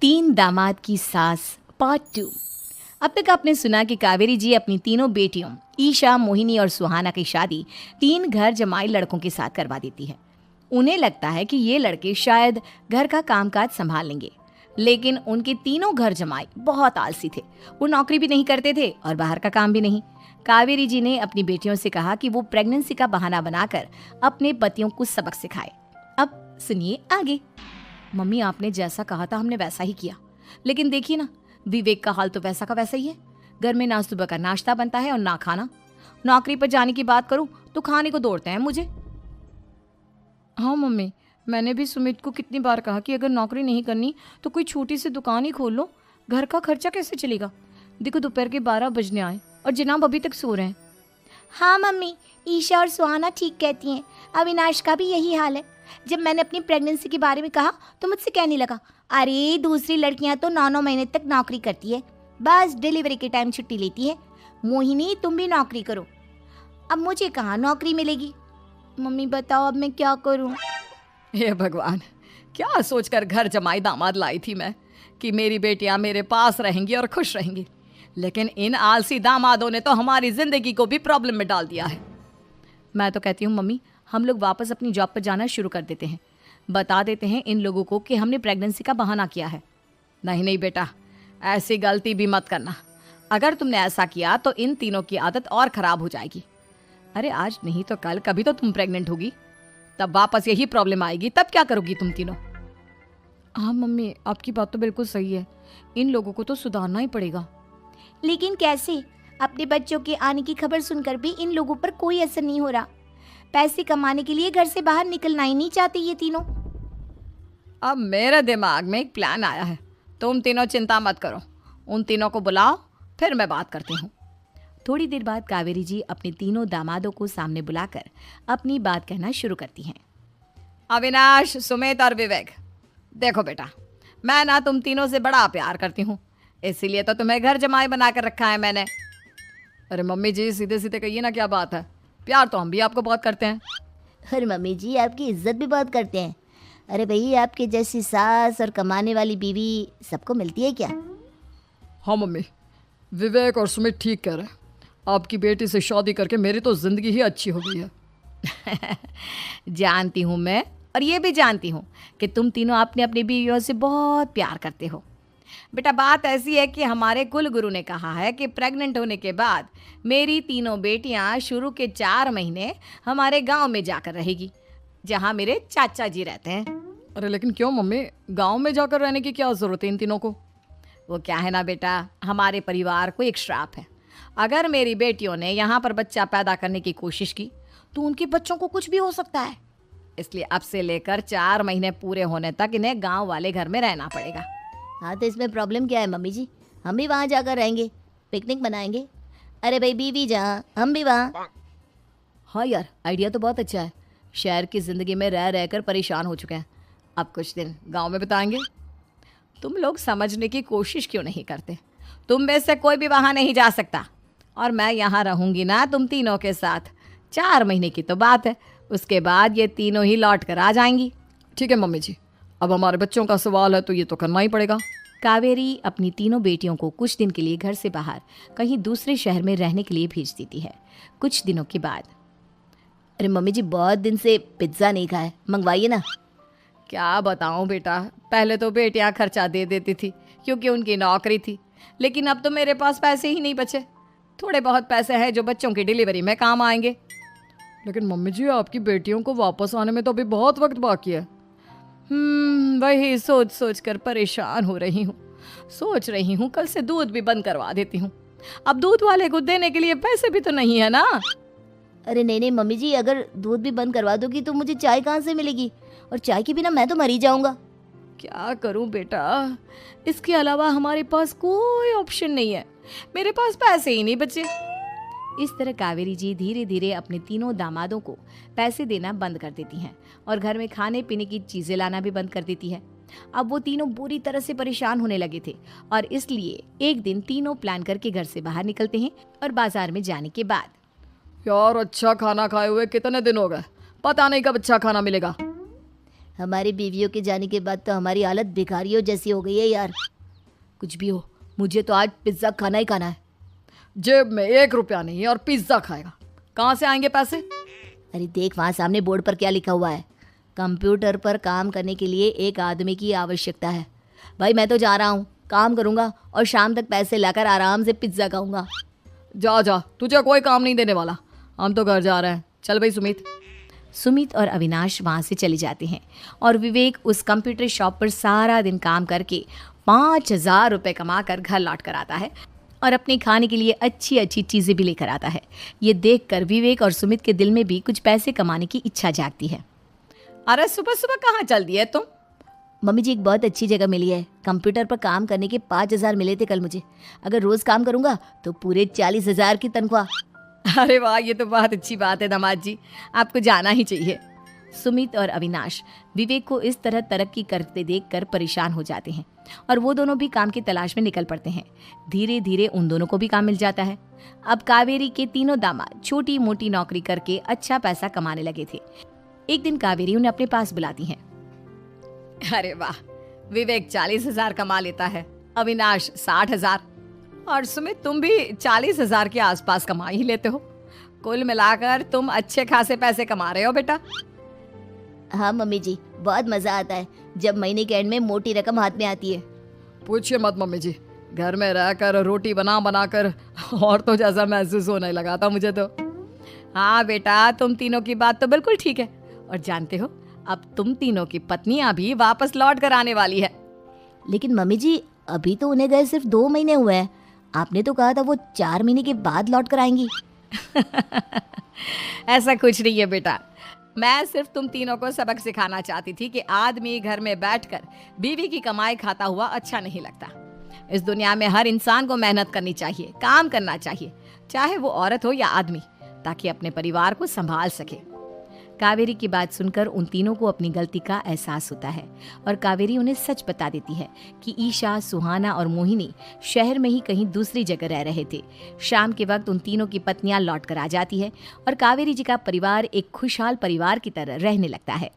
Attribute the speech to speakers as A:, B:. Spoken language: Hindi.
A: तीन दामाद की सास पार्ट 2। अब तक आपने सुना कि कावेरी जी अपनी तीनों बेटियों ईशा, मोहिनी और सुहाना की शादी तीन घर जमाई लड़कों के साथ करवा देती है। उन्हें लगता है कि ये लड़के शायद घर का कामकाज संभाल लेंगे, लेकिन उनके तीनों घर जमाई बहुत आलसी थे। वो नौकरी भी नहीं करते थे और बाहर का काम भी नहीं। कावेरी जी ने अपनी बेटियों से कहा कि वो प्रेगनेंसी का बहाना बनाकर अपने पतियों को सबक सिखाए। अब सुनिए आगे। मम्मी, आपने जैसा कहा था हमने वैसा ही किया, लेकिन देखिए ना, विवेक का हाल तो वैसा का वैसा ही है। घर में ना सुबह का नाश्ता बनता है और ना खाना। नौकरी पर जाने की बात करूं तो खाने को दौड़ते हैं मुझे। हाँ मम्मी, मैंने भी सुमित को कितनी बार कहा कि अगर नौकरी नहीं करनी तो कोई छोटी सी दुकान ही खोल लो। घर का खर्चा कैसे चलेगा? देखो दोपहर के 12 बजने आए और जनाब अभी तक सो रहे हैं।
B: हाँ मम्मी, ईशा और सुहाना ठीक कहती हैं। अविनाश का भी यही हाल है। जब मैंने अपनी प्रेगनेंसी के बारे में कहा तो मुझसे कहने लगा, अरे दूसरी लड़कियां तो 9-9 महीने तक नौकरी करती है, बस डिलीवरी के टाइम छुट्टी लेती है। मोहिनी, तुम भी नौकरी करो। अब मुझे कहाँ नौकरी मिलेगी? मम्मी बताओ, अब मैं क्या करूँ?
A: हे भगवान, क्या सोचकर घर जमाई दामाद लाई थी मैं कि मेरी बेटियां मेरे पास रहेंगी और खुश रहेंगी, लेकिन इन आलसी दामादों ने तो हमारी जिंदगी को भी प्रॉब्लम में डाल दिया है। मैं तो कहती हूँ मम्मी, हम लोग वापस अपनी जॉब पर जाना शुरू कर देते हैं। बता देते हैं इन लोगों को कि हमने प्रेगनेंसी का बहाना किया है। नहीं नहीं बेटा, ऐसी गलती भी मत करना। अगर तुमने ऐसा किया तो इन तीनों की आदत और ख़राब हो जाएगी। अरे आज नहीं तो कल कभी तो तुम प्रेग्नेंट होगी, तब वापस यही प्रॉब्लम आएगी। तब क्या करोगी तुम तीनों? हाँ मम्मी, आपकी बात तो बिल्कुल सही है। इन लोगों को तो सुधारना ही पड़ेगा।
B: लेकिन कैसे? अपने बच्चों के आने की खबर सुनकर भी इन लोगों पर कोई असर नहीं हो रहा। पैसे कमाने के लिए घर से बाहर निकलना ही नहीं चाहते ये तीनों।
A: अब मेरे दिमाग में एक प्लान आया है। तुम तीनों चिंता मत करो, उन तीनों को बुलाओ, फिर मैं बात करती हूँ। थोड़ी देर बाद कावेरी जी अपने तीनों दामादों को सामने बुलाकर अपनी बात कहना शुरू करती हैं। अविनाश, सुमित और विवेक, देखो बेटा, मैं ना तुम तीनों से बड़ा प्यार करती हूँ, इसीलिए तो तुम्हें घर जमाई बना कर रखा है मैंने। अरे मम्मी जी, सीधे सीधे कहिए ना, क्या बात है? प्यार तो हम भी आपको बहुत करते हैं।
B: अरे मम्मी जी, आपकी इज्जत भी बहुत करते हैं। अरे भाई, आपके जैसी सास और कमाने वाली बीवी सबको मिलती है क्या?
A: हाँ मम्मी, विवेक और सुमित ठीक कह रहे हैं। आपकी बेटी से शादी करके मेरी तो ज़िंदगी ही अच्छी हो गई है। जानती हूँ मैं, और ये भी जानती हूँ कि तुम तीनों अपने अपनी बीवियों से बहुत प्यार करते हो। बेटा, बात ऐसी है कि हमारे कुल गुरु ने कहा है कि प्रेग्नेंट होने के बाद मेरी तीनों बेटियां शुरू के 4 महीने हमारे गांव में जाकर रहेगी, जहां मेरे चाचा जी रहते हैं। अरे लेकिन क्यों मम्मी, गांव में जाकर रहने की क्या ज़रूरत है इन तीनों को? वो क्या है ना बेटा, हमारे परिवार को एक श्राप है। अगर मेरी बेटियों ने यहाँ पर बच्चा पैदा करने की कोशिश की तो उनके बच्चों को कुछ भी हो सकता है। इसलिए अब से लेकर 4 महीने पूरे होने तक इन्हें गाँव वाले घर में रहना पड़ेगा।
B: हाँ, तो इसमें प्रॉब्लम क्या है मम्मी जी? हम भी वहाँ जाकर रहेंगे, पिकनिक मनाएंगे। अरे भाई, बीवी जहाँ हम भी वहाँ।
A: हाँ यार, आइडिया तो बहुत अच्छा है। शहर की ज़िंदगी में रह रहकर परेशान हो चुके हैं, अब कुछ दिन गांव में बिताएंगे। तुम लोग समझने की कोशिश क्यों नहीं करते? तुम में से कोई भी वहाँ नहीं जा सकता, और मैं यहाँ रहूँगी ना तुम तीनों के साथ। 4 महीने की तो बात है, उसके बाद ये तीनों ही लौट कर आ जाएंगी। ठीक है मम्मी जी, अब हमारे बच्चों का सवाल है तो ये तो करना ही पड़ेगा। कावेरी अपनी तीनों बेटियों को कुछ दिन के लिए घर से बाहर कहीं दूसरे शहर में रहने के लिए भेज देती है। कुछ दिनों के बाद,
B: अरे मम्मी जी, बहुत दिन से पिज्ज़ा नहीं खाया, मंगवाइए ना।
A: क्या बताऊं बेटा, पहले तो बेटियां खर्चा दे देती थी क्योंकि उनकी नौकरी थी, लेकिन अब तो मेरे पास पैसे ही नहीं बचे। थोड़े बहुत पैसे हैं जो बच्चों की डिलीवरी में काम आएंगे। लेकिन मम्मी जी, आपकी बेटियों को वापस आने में तो अभी बहुत वक्त बाकी है। वही सोच सोच कर परेशान हो रही हूँ। सोच रही हूँ कल से दूध भी बंद करवा देती हूँ। अब दूध वाले को देने के लिए पैसे भी तो नहीं है ना।
B: अरे नहीं नहीं मम्मी जी, अगर दूध भी बंद करवा दोगी तो मुझे चाय कहाँ से मिलेगी? और चाय के बिना मैं तो मर ही जाऊंगा।
A: क्या करूं बेटा, इसके अलावा हमारे पास कोई ऑप्शन नहीं है। मेरे पास पैसे ही नहीं बचे। इस तरह कावेरी जी धीरे धीरे अपने तीनों दामादों को पैसे देना बंद कर देती हैं और घर में खाने पीने की चीज़ें लाना भी बंद कर देती है। अब वो तीनों बुरी तरह से परेशान होने लगे थे, और इसलिए एक दिन तीनों प्लान करके घर से बाहर निकलते हैं। और बाजार में जाने के बाद, यार अच्छा खाना खाए हुए कितने दिन हो गए, पता नहीं कब अच्छा खाना मिलेगा।
B: हमारी बीवियों के जाने के बाद तो हमारी हालत भिखारियों जैसी हो गई है यार।
A: कुछ भी हो, मुझे तो आज पिज्ज़ा खाना ही खाना है। जेब में 1 रुपया नहीं है और पिज्ज़ा खाएगा, कहाँ से आएंगे पैसे?
B: अरे देख वहाँ सामने बोर्ड पर क्या लिखा हुआ है, कंप्यूटर पर काम करने के लिए एक आदमी की आवश्यकता है। भाई मैं तो जा रहा हूँ, काम करूँगा और शाम तक पैसे लाकर आराम से पिज्ज़ा खाऊंगा।
A: जा जा, तुझे कोई काम नहीं देने वाला, हम तो घर जा रहे हैं। चल भाई सुमित। सुमित और अविनाश वहाँ से चले जाते हैं और विवेक उस कंप्यूटर शॉप पर सारा दिन काम करके 5,000 रुपये कमा कर घर लौट कर आता है और अपने खाने के लिए अच्छी अच्छी चीज़ें भी लेकर आता है। ये देखकर विवेक और सुमित के दिल में भी कुछ पैसे कमाने की इच्छा जागती है। अरे सुबह सुबह कहाँ चल दिए तुम?
B: मम्मी जी एक बहुत अच्छी जगह मिली है, कंप्यूटर पर काम करने के 5,000 मिले थे कल मुझे। अगर रोज़ काम करूँगा तो पूरे 40,000 की तनख्वाह।
A: अरे वाह, ये तो बहुत अच्छी बात है दामाद जी, आपको जाना ही चाहिए। सुमित और अविनाश विवेक को इस तरह तरक्की करते देखकर परेशान हो जाते हैं और वो दोनों भी काम की तलाश में निकल पड़ते हैं। धीरे धीरे उन दोनों को भी काम मिल जाता है। अब कावेरी के तीनों दामाद छोटी मोटी नौकरी करके अच्छा पैसा कमाने लगे थे। एक दिन कावेरी उन्हें अपने पास बुलाती है। अरे वाह, विवेक 40,000 कमा लेता है, अविनाश 60,000 और सुमित तुम भी 40,000 के आसपास कमा ही लेते हो। कुल मिलाकर तुम अच्छे खासे पैसे कमा रहे हो बेटा।
B: हाँ मम्मी जी, बहुत मज़ा आता है जब महीने के एंड में मोटी रकम हाथ में आती है।
A: पूछिए मत मम्मी जी, घर में रहकर रोटी बना बना कर और तो जैसा महसूस होने लगा था मुझे तो। हाँ बेटा, तुम तीनों की बात तो बिल्कुल ठीक है। और जानते हो, अब तुम तीनों की पत्नियां भी वापस लौट कर आने वाली है।
B: लेकिन मम्मी जी अभी तो उन्हें गए सिर्फ 2 महीने हुए हैं, आपने तो कहा था वो 4 महीने के बाद लौट कर आएंगी।
A: ऐसा कुछ नहीं है बेटा, मैं सिर्फ तुम तीनों को सबक सिखाना चाहती थी कि आदमी घर में बैठकर बीवी की कमाई खाता हुआ अच्छा नहीं लगता। इस दुनिया में हर इंसान को मेहनत करनी चाहिए, काम करना चाहिए, चाहे वो औरत हो या आदमी, ताकि अपने परिवार को संभाल सके। कावेरी की बात सुनकर उन तीनों को अपनी गलती का एहसास होता है और कावेरी उन्हें सच बता देती है कि ईशा, सुहाना और मोहिनी शहर में ही कहीं दूसरी जगह रह रहे थे। शाम के वक्त उन तीनों की पत्नियां लौट कर आ जाती है और कावेरी जी का परिवार एक खुशहाल परिवार की तरह रहने लगता है।